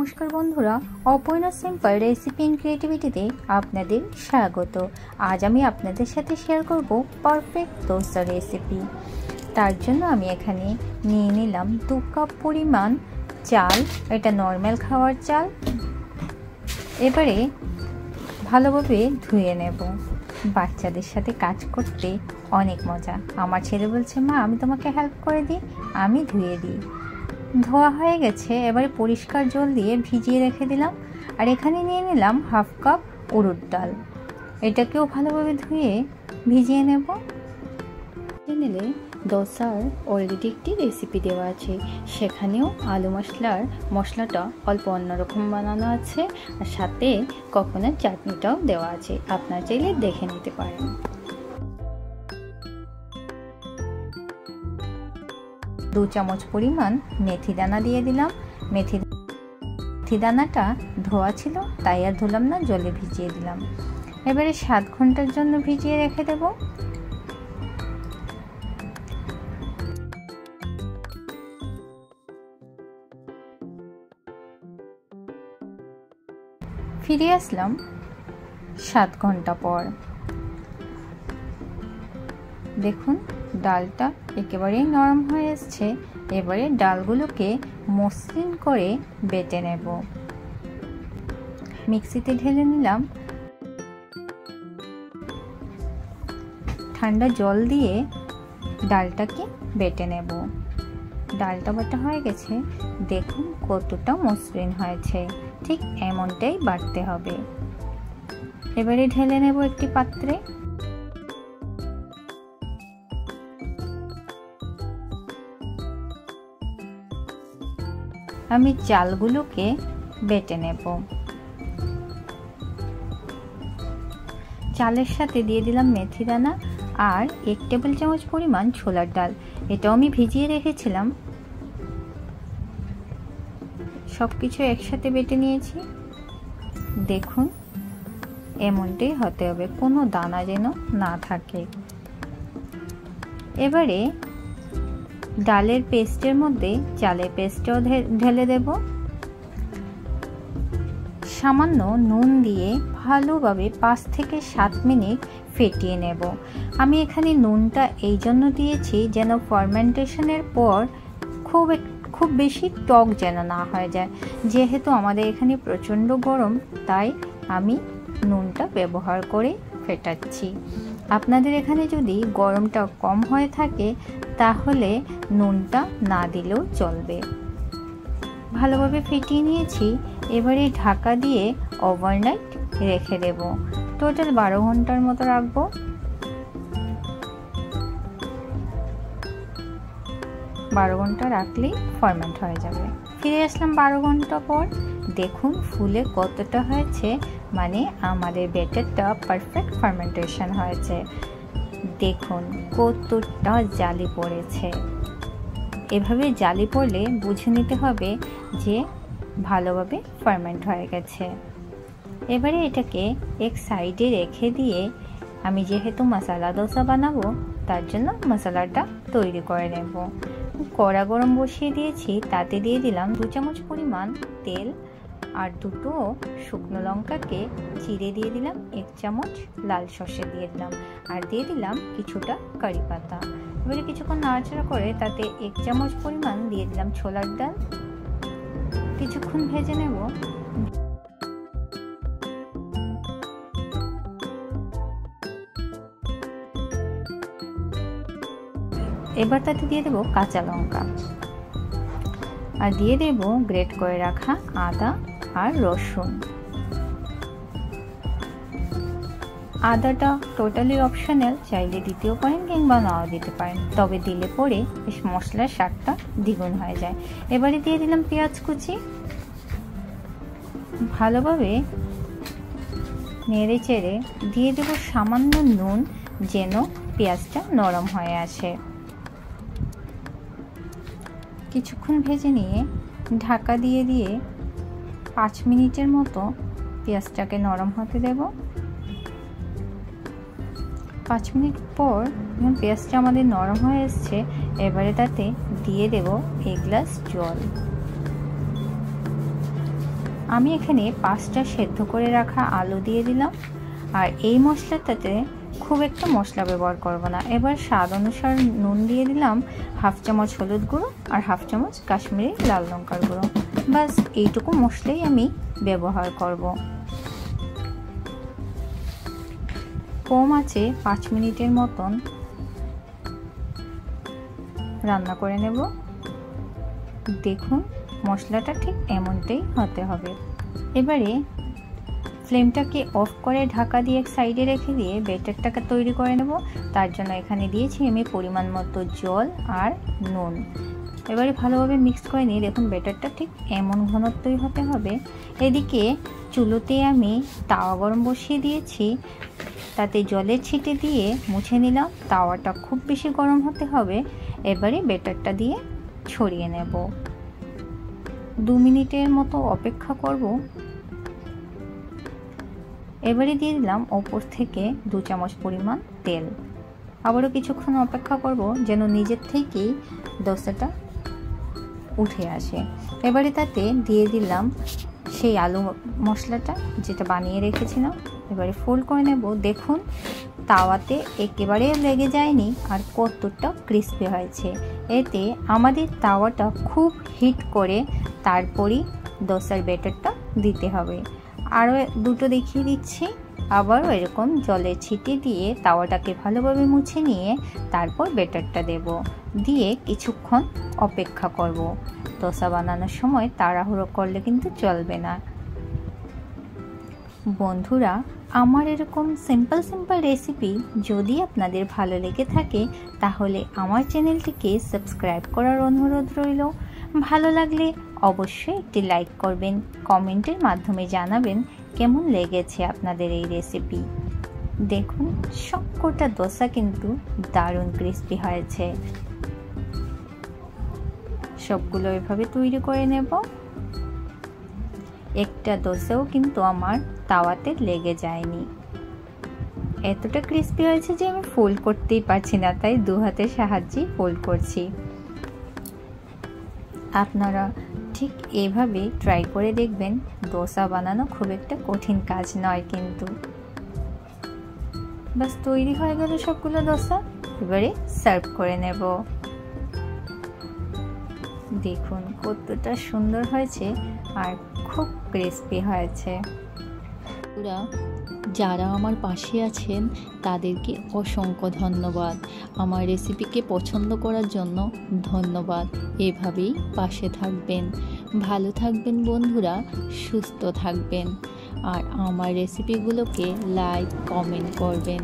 নমস্কার বন্ধুরা, Aparna simple recipe in ক্রিয়েটিভিটিতে আপনাদের স্বাগত। আজ আমি আপনাদের সাথে শেয়ার করব পারফেক্ট দোসা রেসিপি। তার জন্য আমি এখানে নিয়ে নিলাম 2 কাপ পরিমাণ চাল। এটা নর্মাল খাওয়ার চাল। এবারে ভালোভাবে ধুয়ে নেব। বাচ্চাদের সাথে কাজ করতে অনেক মজা। আমার ছেলে বলছে, মা আমি তোমাকে হেল্প করে দিই। আমি ধুয়ে দিই। ধোয়া হয়ে গেছে। এবারে পরিষ্কার জল দিয়ে ভিজিয়ে রেখে দিলাম। আর এখানে নিয়ে নিলাম 1/2 কাপ উড়দ ডাল। এটাকেও ভালোভাবে ধুয়ে ভিজিয়ে নেব। নিলে দোসার অলরেডি একটি রেসিপি দেওয়া আছে, সেখানেও আলু মশলাটা অল্প অন্যরকম বানানো আছে, আর সাথে কোকোনাট চাটনিটাও দেওয়া আছে। আপনারা চাইলে দেখে নিতে পারেন। দু চামচ পরিমাণ মেথি দানা দিয়ে দিলাম। মেথি দানাটা ধোয়া ছিল, তাই আর ধুলাম না, জলে ভিজিয়ে দিলাম। এবারে 7 ঘন্টার জন্য ভিজিয়ে রেখে দেব। ফিরে আসলাম 7 ঘন্টা পর। দেখুন ডালটা একেবারেই নরম হয়ে এসছে। এবারে ডালগুলোকে মসৃণ করে বেটে নেব। মিক্সিতে ঢেলে নিলাম। ঠান্ডা জল দিয়ে ডালটাকে বেটে নেব। ডালটা বাটা হয়ে গেছে। দেখুন কতটা মসৃণ হয়েছে। ঠিক এমনটাই বাটতে হবে। এবারে ঢেলে নেব একটি পাত্রে। আমি চালগুলোকে বেটে নেব। চালের সাথে দিয়ে দিলাম মেথি দানা আর 1 টেবিল চামচ পরিমাণ ছোলার ডাল। এটাও আমি ভিজিয়ে রেখেছিলাম। সবকিছু একসাথে বেটে নিয়েছি। দেখুন এমনটাই হতে হবে, কোনো দানা যেন না থাকে। এবারে ডালের পেস্টের মধ্যে চালের পেস্টও ঢেলে দেব। সামান্য নুন দিয়ে ভালোভাবে 5 থেকে 7 মিনিট ফেটিয়ে নেব। আমি এখানে নুনটা এই জন্য দিয়েছি যেন ফার্মেন্টেশনের পর খুব বেশি টক যেন না হয়ে যায়। যেহেতু আমাদের এখানে প্রচণ্ড গরম, তাই আমি নুনটা ব্যবহার করে ফেটাচ্ছি। আপনাদের এখানে যদি গরমটা কম হয়ে থাকে তাহলে নুনটা না দিলেও চলবে। ভালোভাবে ফেটিয়ে নিয়েছি। এবারে ঢাকা দিয়ে ওভারনাইট রেখে দেব। টোটাল 12 ঘন্টার মতো রাখবো। বারো ঘন্টা রাখলেই ফার্মেন্ট হয়ে যাবে। ফিরে আসলাম 12 ঘন্টা পর। দেখুন ফুলে কতটা হয়েছে, মানে আমাদের ব্যাটারটা পারফেক্ট ফার্মেন্টেশন হয়েছে। দেখুন কতটা জালি পড়েছে। এভাবে জালি পড়লে বুঝে নিতে হবে যে ভালোভাবে ফার্মেন্ট হয়ে গেছে। এবারে এটাকে এক সাইডে রেখে দিয়ে আমি যেহেতু মশলা দোসা বানাবো, তার জন্য মশলাটা তৈরি করে নেব। কড়া গরম বসিয়ে দিয়েছি। তাতে দিয়ে দিলাম 2 চামচ পরিমাণ তেল আর 2টো শুকনো লঙ্কাকে চিড়ে দিয়ে দিলাম। 1 চামচ লাল সর্ষে দিয়ে দিলাম আর দিয়ে দিলাম কিছুটা কারি পাতা। এবারে কিছুক্ষণ নাড়াচাড়া করে তাতে 1 চামচ পরিমাণ দিয়ে দিলাম ছোলার ডাল। কিছুক্ষণ ভেজে নেব। এবার তাতে দিয়ে দেব কাঁচা লঙ্কা আর দিয়ে দেব গ্রেট করে রাখা আদা আর রসুন। আদাটা টোটালি অপশনাল, চাইলে দিতেও পারেন কিংবা নাও দিতে পারেন, তবে দিলে পরে বেশ মশলার স্বাদটা দ্বিগুণ হয়ে যায়। এবারে দিয়ে দিলাম পেঁয়াজ কুচি। ভালোভাবে নেড়ে চেড়ে দিয়ে দেব সামান্য নুন, যেন পেঁয়াজটা নরম হয়ে আসে। কিছুক্ষণ ভেজে নিয়ে ঢাকা দিয়ে 5 মিনিটের মতো পেঁয়াজটাকে নরম হতে দেব। 5 মিনিট পর পেঁয়াজটা আমাদের নরম হয়ে এসছে। এবারে তাতে দিয়ে দেব 1 গ্লাস জল। আমি এখানে 5টা সেদ্ধ করে রাখা আলু দিয়ে দিলাম। আর এই মশলাটাতে খুব একটা মশলা ব্যবহার করব না। এবার স্বাদ অনুসার নুন দিয়ে দিলাম, 1/2 চামচ হলুদ গুঁড়ো আর 1/2 চামচ কাশ্মীরি লাল লঙ্কার গুঁড়ো। বাস এইটুকু মশলাই আমি ব্যবহার করব। কম আছে 5 মিনিটের মতন রান্না করে নেব। দেখুন মশলাটা ঠিক এমনটাই হতে হবে। এবারে ফ্লেমটাকে অফ করে ঢাকা দিয়ে এক সাইডে রেখে দিয়ে ব্যাটারটাকে তৈরি করে নেব। তার জন্য এখানে দিয়েছি আমি পরিমাণ মতো জল আর নুন। এবারে ভালোভাবে মিক্স করে নিয়ে দেখুন ব্যাটারটা ঠিক এমন ঘনত্বই হতে হবে। এদিকে চুলোতে আমি তাওয়া গরম বসিয়ে দিয়েছি, তাতে জলের ছিটে দিয়ে মুছে নিলাম। তাওয়াটা খুব বেশি গরম হতে হবে। এবারে ব্যাটারটা দিয়ে ছড়িয়ে নেব। 2 মিনিটের মতো অপেক্ষা করব। এবারে দিয়ে দিলাম ওপর থেকে 2 চামচ পরিমাণ তেল। আবারও কিছুক্ষণ অপেক্ষা করব যেন নিজের থেকেই দোসাটা উঠে আসে। এবারে তাতে দিয়ে দিলাম সেই আলু মশলাটা যেটা বানিয়ে রেখেছিলাম। এবারে ফোল্ড করে নেব। দেখুন তাওয়াতে একেবারে লেগে যায়নি আর কতটা ক্রিস্পি হয়েছে। এতে আমাদের তাওয়াটা খুব হিট করে তারপরই দোসার ব্যাটারটা দিতে হবে। আরও দুটো দেখিয়ে দিচ্ছি। আবারও এরকম জলের ছিটে দিয়ে তাওয়াটাকে ভালোভাবে মুছে নিয়ে তারপর ব্যাটারটা দেব, দিয়ে কিছুক্ষণ অপেক্ষা করব। দোসা বানানোর সময় তাড়াহুড়ো করলে কিন্তু চলবে না। বন্ধুরা, আমার এরকম সিম্পল রেসিপি যদি আপনাদের ভালো লেগে থাকে তাহলে আমার চ্যানেলটিকে সাবস্ক্রাইব করার অনুরোধ রইল। ভালো লাগলে অবশ্যই একটি লাইক করবেন, কমেন্টের মাধ্যমে জানাবেন কেমন লেগেছে আপনাদের এই রেসিপি। দেখুন সবকটা দোসা কিন্তু দারুণ ক্রিস্পি হয়েছে। সবগুলো এভাবে তৈরি করে নেব। একটা দোসাও কিন্তু আমার তাওয়াতে লেগে যায়নি। এতটা ক্রিস্পি হয়েছে যে আমি ফোল্ড করতেই পারছি না, তাই 2 হাতের সাহায্যেই ফোল্ড করছি। আপনারা ঠিক এভাবে ট্রাই করে দেখবেন। দোসা বানানো খুব একটা কঠিন কাজ নয় কিন্তু। বাস তৈরি হয়ে গেল সবগুলো দোসা। এবারে সার্ভ করে নেব। দেখুন কতটা সুন্দর হয়েছে আর খুব ক্রিস্পি হয়েছে। পুরা যারা আমার পাশে আছেন তাদেরকে অসংখ্য ধন্যবাদ। আমার রেসিপিকে পছন্দ করার জন্য ধন্যবাদ। এভাবেই পাশে থাকবেন। ভালো থাকবেন বন্ধুরা, সুস্থ থাকবেন আর আমার রেসিপিগুলোকে লাইক কমেন্ট করবেন।